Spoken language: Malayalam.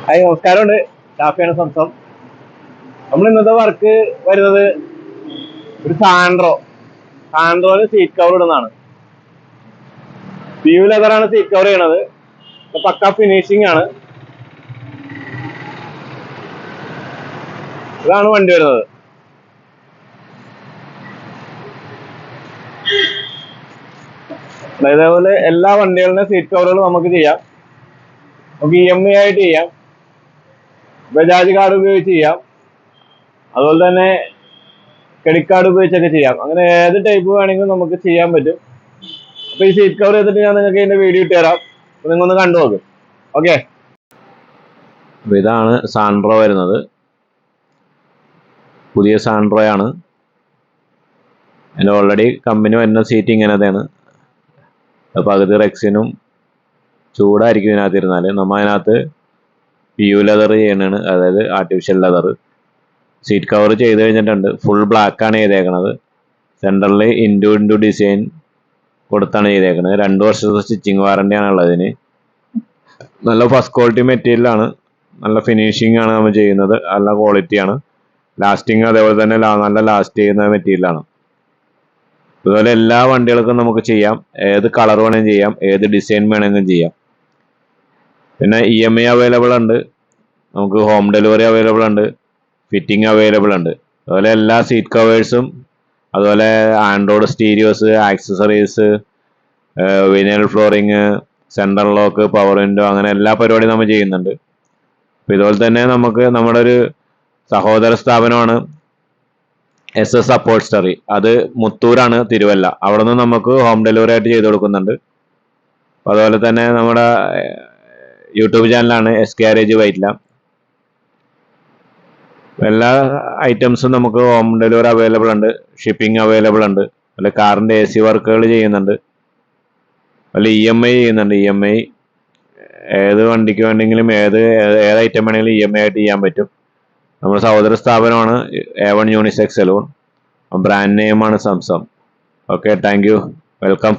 ഹായ് നമസ്കാരമുണ്ട്. ഷാഫിയാണ് സംസം. നമ്മൾ ഇന്നത്തെ വർക്ക് വരുന്നത് ഒരു സാൻഡ്രോന് സീറ്റ് കവർ ഇടുന്നതാണ്. വ്യൂ ലെതറാണ് സീറ്റ് കവർ ചെയ്യണത്. പക്ക ഫിനിഷിംഗ് ആണ്. ഇതാണ് വണ്ടി വരുന്നത്. ഇതേപോലെ എല്ലാ വണ്ടികളുടെ സീറ്റ് കവറുകളും നമുക്ക് ചെയ്യാം. നമുക്ക് EMI ആയിട്ട് ചെയ്യാം, ബജാജ് കാർഡ് ഉപയോഗിച്ച് ചെയ്യാം, അതുപോലെ തന്നെ ക്രെഡിറ്റ് കാർഡ് ഉപയോഗിച്ചൊക്കെ ചെയ്യാം. അങ്ങനെ ഏത് ടൈപ്പ് വേണമെങ്കിലും നമുക്ക് ചെയ്യാൻ പറ്റും. അപ്പൊ ഈ സീറ്റ് കവർ ചെയ്തിട്ട് ഞാൻ നിങ്ങൾക്ക് ഇതിന്റെ വീഡിയോ ഇട്ട് തരാം. അപ്പൊ നിങ്ങൊന്ന് കണ്ടു നോക്കും. ഓക്കെ, ഇതാണ് സാൻട്രോ വരുന്നത്. പുതിയ സാൻട്രോയാണ്. അതിന് ഓൾറെഡി കമ്പനി വരുന്ന സീറ്റ് ഇങ്ങനത്തെയാണ്. പകുതി റെക്സിനും ചൂടായിരിക്കും ഇതിനകത്ത് ഇരുന്നാൽ. നമ്മൾ അതിനകത്ത് വ്യൂ ലെതർ ചെയ്യണതാണ്, അതായത് ആർട്ടിഫിഷ്യൽ ലെതർ. സീറ്റ് കവർ ചെയ്ത് കഴിഞ്ഞിട്ടുണ്ട്. ഫുൾ ബ്ലാക്കാണ് ചെയ്തേക്കണത്. സെൻറ്ററിൽ ഇൻറ്റു ഡിസൈൻ കൊടുത്താണ് ചെയ്തേക്കുന്നത്. 2 വർഷത്തെ സ്റ്റിച്ചിങ് വാറണ്ടിയാണ് ഉള്ളതിന്. നല്ല ഫസ്റ്റ് ക്വാളിറ്റി മെറ്റീരിയലാണ്. നല്ല ഫിനിഷിംഗ് ആണ് നമ്മൾ ചെയ്യുന്നത്. നല്ല ക്വാളിറ്റിയാണ്. ലാസ്റ്റിങ് അതേപോലെ തന്നെ നല്ല ലാസ്റ്റ് ചെയ്യുന്ന മെറ്റീരിയലാണ്. അതുപോലെ എല്ലാ വണ്ടികൾക്കും നമുക്ക് ചെയ്യാം. ഏത് കളർ വേണമെങ്കിലും ചെയ്യാം, ഏത് ഡിസൈൻ വേണമെങ്കിലും ചെയ്യാം. പിന്നെ EMI അവൈലബിൾ ഉണ്ട്. നമുക്ക് ഹോം ഡെലിവറി അവൈലബിൾ ഉണ്ട്. ഫിറ്റിംഗ് അവൈലബിൾ ഉണ്ട്. അതുപോലെ എല്ലാ സീറ്റ് കവേഴ്സും, അതുപോലെ Android stereos, accessories, vinyl flooring, central lock, power window, അങ്ങനെ എല്ലാ പരിപാടിയും നമ്മൾ ചെയ്യുന്നുണ്ട്. അപ്പോൾ ഇതുപോലെ തന്നെ നമുക്ക് നമ്മുടെ ഒരു സഹോദര സ്ഥാപനമാണ് SS upholstery. അത് മുത്തൂരാണ്, തിരുവല്ല. അവിടെ നിന്ന് നമുക്ക് ഹോം ഡെലിവറി ആയിട്ട് ചെയ്ത് കൊടുക്കുന്നുണ്ട്. അതുപോലെ തന്നെ നമ്മുടെ യൂട്യൂബ് ചാനലാണ് Garage VYTTILA. എല്ലാ ഐറ്റംസും നമുക്ക് ഹോം ഡെലിവറി അവൈലബിൾ ഉണ്ട്. ഷിപ്പിംഗ് അവൈലബിൾ ഉണ്ട്. അതുപോലെ കാറിൻ്റെ AC വർക്കുകൾ ചെയ്യുന്നുണ്ട്. അതുപോലെ EMI ചെയ്യുന്നുണ്ട്. EMI ഏത് വണ്ടിക്ക് വേണമെങ്കിലും ഏത് ഐറ്റം വേണമെങ്കിലും EMI ആയിട്ട് ചെയ്യാൻ പറ്റും. നമ്മുടെ സഹോദര സ്ഥാപനമാണ് A1 യൂണിസെക്സ് സലൂൺ. ബ്രാൻഡ് നെയിമാണ് സംസം. Okay, thank you, welcome.